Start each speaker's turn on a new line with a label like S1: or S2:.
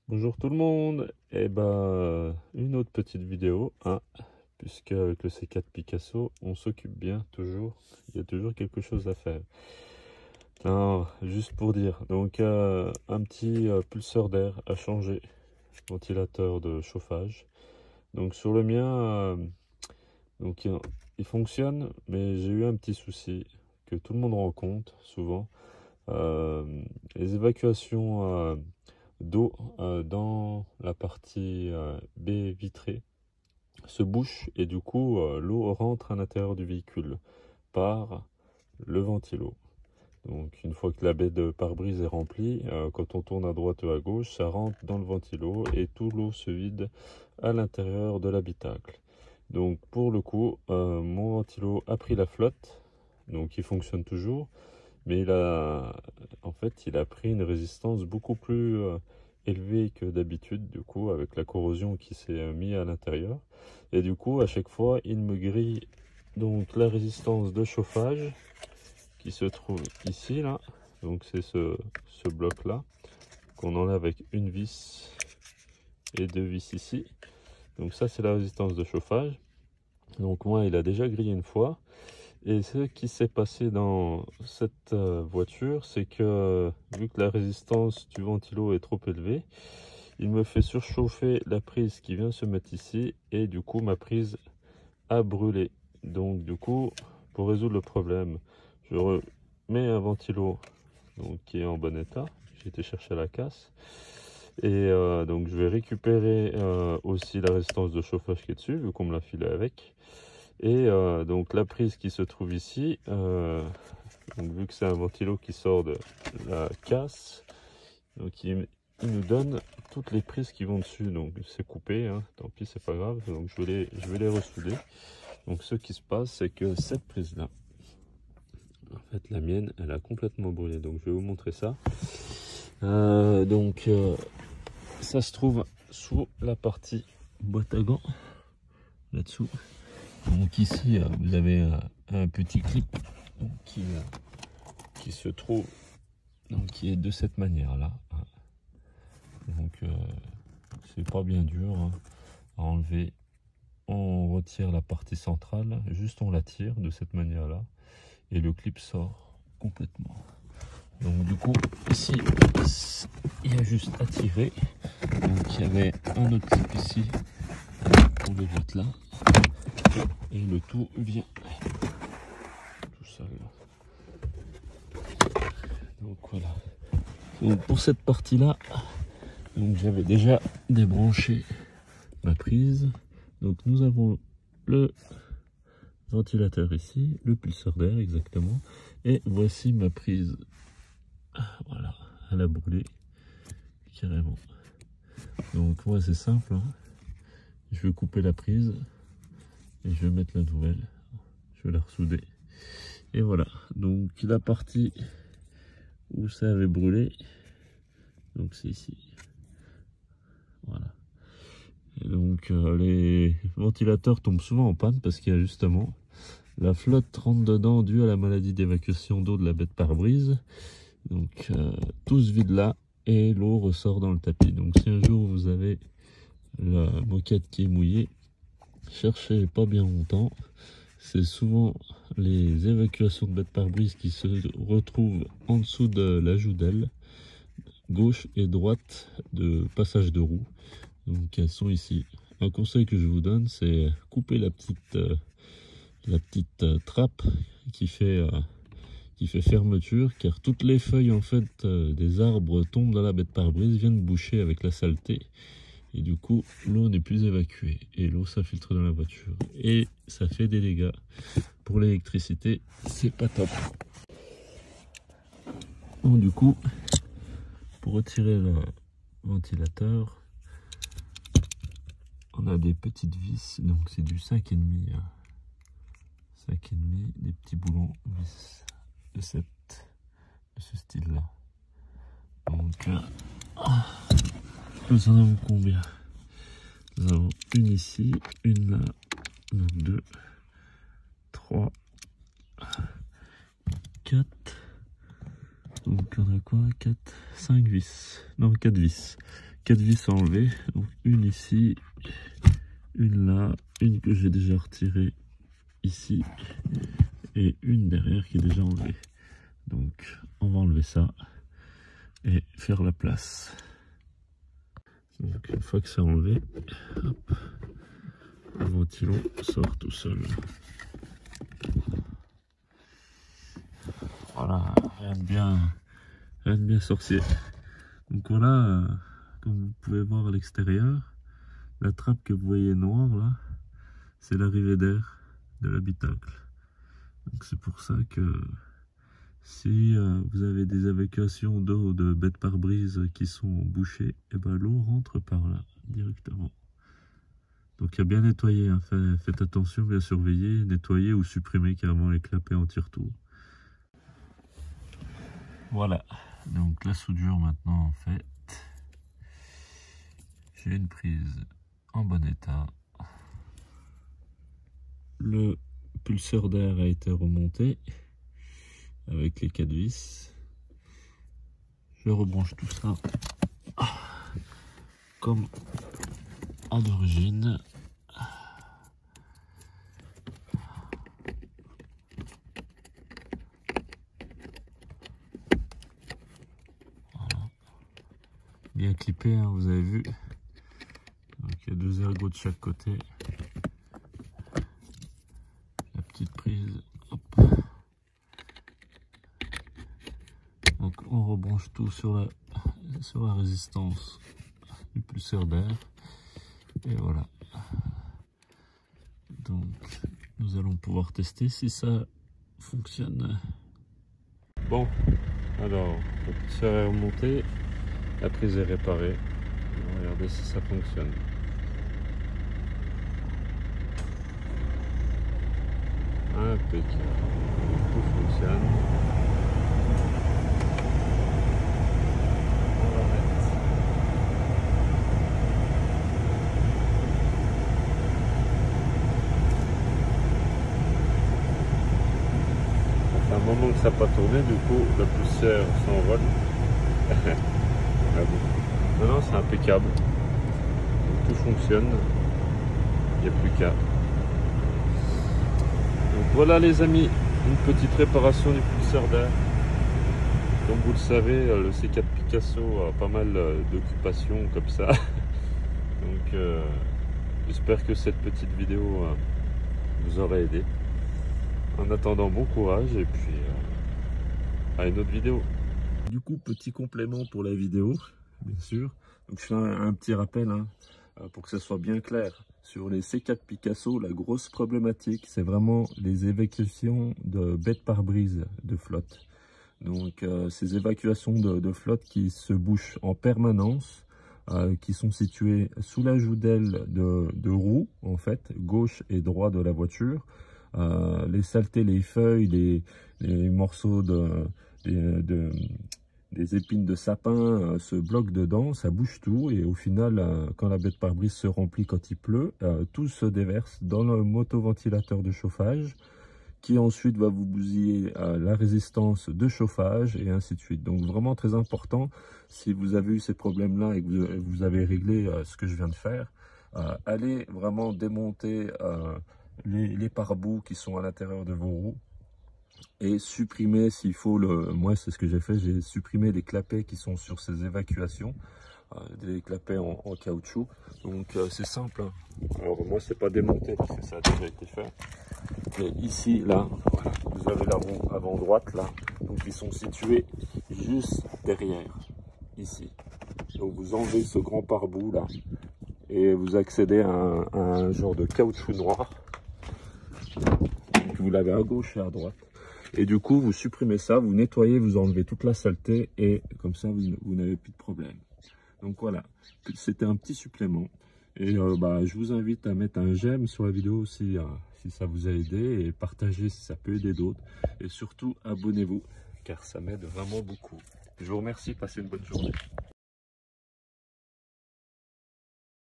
S1: Bonjour tout le monde, une autre petite vidéo, hein, puisque avec le C4 Picasso, on s'occupe bien toujours, il y a toujours quelque chose à faire. Alors, juste pour dire, donc un petit pulseur d'air a changé, ventilateur de chauffage. Donc sur le mien, donc il fonctionne, mais j'ai eu un petit souci que tout le monde rencontre souvent. Euh, les évacuations d'eau dans la partie baie vitrée se bouche et du coup l'eau rentre à l'intérieur du véhicule par le ventilo. Donc une fois que la baie de pare-brise est remplie, quand on tourne à droite ou à gauche, ça rentre dans le ventilo et tout l'eau se vide à l'intérieur de l'habitacle. Donc pour le coup, mon ventilo a pris la flotte, donc il fonctionne toujours, mais il a pris une résistance beaucoup plus élevée que d'habitude, du coup, avec la corrosion qui s'est mise à l'intérieur. Et du coup, à chaque fois, il me grille donc la résistance de chauffage qui se trouve ici, là. Donc c'est ce bloc-là qu'on enlève avec une vis et deux vis ici. Donc ça, c'est la résistance de chauffage. Donc moi, il a déjà grillé une fois. Et ce qui s'est passé dans cette voiture, c'est que vu que la résistance du ventilo est trop élevée, il me fait surchauffer la prise qui vient se mettre ici et du coup ma prise a brûlé. Donc du coup, pour résoudre le problème, je remets un ventilo donc, qui est en bon état. J'ai été chercher à la casse. Et donc je vais récupérer aussi la résistance de chauffage qui est dessus, vu qu'on me l'a filé avec. Et donc la prise qui se trouve ici, donc vu que c'est un ventilo qui sort de la casse, donc il nous donne toutes les prises qui vont dessus. Donc c'est coupé, hein, tant pis, c'est pas grave. Donc je vais les ressouder. Donc ce qui se passe, c'est que cette prise là, en fait la mienne, elle a complètement brûlé. Donc je vais vous montrer ça. Ça se trouve sous la partie boîte à gants, là-dessous. Donc ici, vous avez un petit clip donc, qui se trouve, donc qui est de cette manière-là. Donc c'est pas bien dur hein, à enlever. On retire la partie centrale, juste on la tire de cette manière-là et le clip sort complètement. Donc du coup ici il y a juste à tirer. Donc il y avait un autre clip ici pour les boîtes là et le tout vient tout seul. Donc voilà. Donc pour cette partie là, donc j'avais déjà débranché ma prise. Donc nous avons le ventilateur ici, le pulseur d'air exactement, et voici ma prise. Voilà, elle a brûlé carrément. Donc moi c'est simple, hein. Je vais couper la prise et je vais mettre la nouvelle, je vais la ressouder et voilà. Donc la partie où ça avait brûlé, donc c'est ici, voilà. Et donc les ventilateurs tombent souvent en panne parce qu'il y a justement la flotte rentre dedans due à la maladie d'évacuation d'eau de la baie de pare-brise. Donc tout se vide là et l'eau ressort dans le tapis. Donc si un jour vous avez la moquette qui est mouillée, cherchez pas bien longtemps. C'est souvent les évacuations de baie de pare-brise qui se retrouvent en dessous de la joudelle, gauche et droite de passage de roue. Donc elles sont ici. Un conseil que je vous donne, c'est couper la petite trappe qui fait fermeture, car toutes les feuilles en fait des arbres tombent dans la baie de pare-brise, viennent boucher avec la saleté et du coup l'eau n'est plus évacuée et l'eau s'infiltre dans la voiture et ça fait des dégâts. Pour l'électricité, c'est pas top. Bon, du coup, pour retirer le ventilateur, on a des petites vis, donc c'est du 5,5 hein. 5,5, des petits boulons vis de ce style là. Donc nous en avons combien? Nous avons une ici, une là, donc 2, 3, 4. Donc on a quoi? 4, 5 vis. Non, 4 vis. 4 vis à enlever. Donc une ici, une là, une que j'ai déjà retirée ici et une derrière qui est déjà enlevée. Donc on va enlever ça et faire la place. Donc une fois que c'est enlevé, hop, le ventilo sort tout seul. Voilà, rien de bien sorcier. Donc voilà, comme vous pouvez voir à l'extérieur, la trappe que vous voyez noire là, c'est l'arrivée d'air de l'habitacle. Donc c'est pour ça que si vous avez des évacuations d'eau de bêtes pare-brise qui sont bouchées, et ben l'eau rentre par là directement. Donc à bien nettoyer, hein. Faites attention, bien surveiller, nettoyer ou supprimer carrément les clapets en tire-tour. Voilà, donc la soudure maintenant en fait. J'ai une prise en bon état. Le pulseur d'air a été remonté avec les 4 vis. Je rebranche tout ça comme à l'origine. Voilà. Bien clippé, hein, vous avez vu. Donc il y a 2 ergots de chaque côté. La petite prise. Hop. Donc on rebranche tout sur la résistance du pulseur d'air. Et voilà. Donc nous allons pouvoir tester si ça fonctionne. Bon, alors le pulseur est remonté, la prise est réparée. On va regarder si ça fonctionne. Impeccable, tout fonctionne. On va mettre. Ça fait un moment que ça n'a pas tourné, du coup le pulseur s'envole. Non, c'est impeccable. Donc, tout fonctionne. Il n'y a plus qu'à. Donc voilà les amis, une petite réparation du pulseur d'air. Comme vous le savez, le C4 Picasso a pas mal d'occupations comme ça. Donc j'espère que cette petite vidéo vous aura aidé. En attendant, bon courage et puis à une autre vidéo. Du coup, petit complément pour la vidéo, bien sûr. Donc je fais un petit rappel hein, pour que ça soit bien clair. Sur les C4 Picasso, la grosse problématique, c'est vraiment les évacuations de bêtes pare-brise de flotte. Donc ces évacuations de flotte qui se bouchent en permanence, qui sont situées sous la joue-d'aile de roues, en fait, gauche et droit de la voiture. Les saletés, les feuilles, les morceaux des épines de sapin se bloquent dedans, ça bouge tout et au final, quand la bête pare-brise se remplit quand il pleut, tout se déverse dans le motoventilateur de chauffage qui ensuite va vous bousiller la résistance de chauffage et ainsi de suite. Donc vraiment très important, si vous avez eu ces problèmes-là et que vous avez réglé ce que je viens de faire, allez vraiment démonter les pare-boues qui sont à l'intérieur de vos roues et supprimer s'il faut, moi c'est ce que j'ai fait, j'ai supprimé les clapets qui sont sur ces évacuations, des clapets en caoutchouc. Donc c'est simple, hein. Alors moi c'est pas démonté parce que ça a déjà été fait. Mais ici, là, voilà, vous avez la roue avant droite, là, donc ils sont situés juste derrière, ici. Donc vous enlevez ce grand pare-boue, là, et vous accédez à un genre de caoutchouc noir. Donc vous l'avez à gauche et à droite. Et du coup, vous supprimez ça, vous nettoyez, vous enlevez toute la saleté, et comme ça, vous n'avez plus de problème. Donc voilà, c'était un petit supplément. Et je vous invite à mettre un j'aime sur la vidéo si ça vous a aidé et partagez si ça peut aider d'autres. Et surtout, abonnez-vous car ça m'aide vraiment beaucoup. Je vous remercie, passez une bonne journée.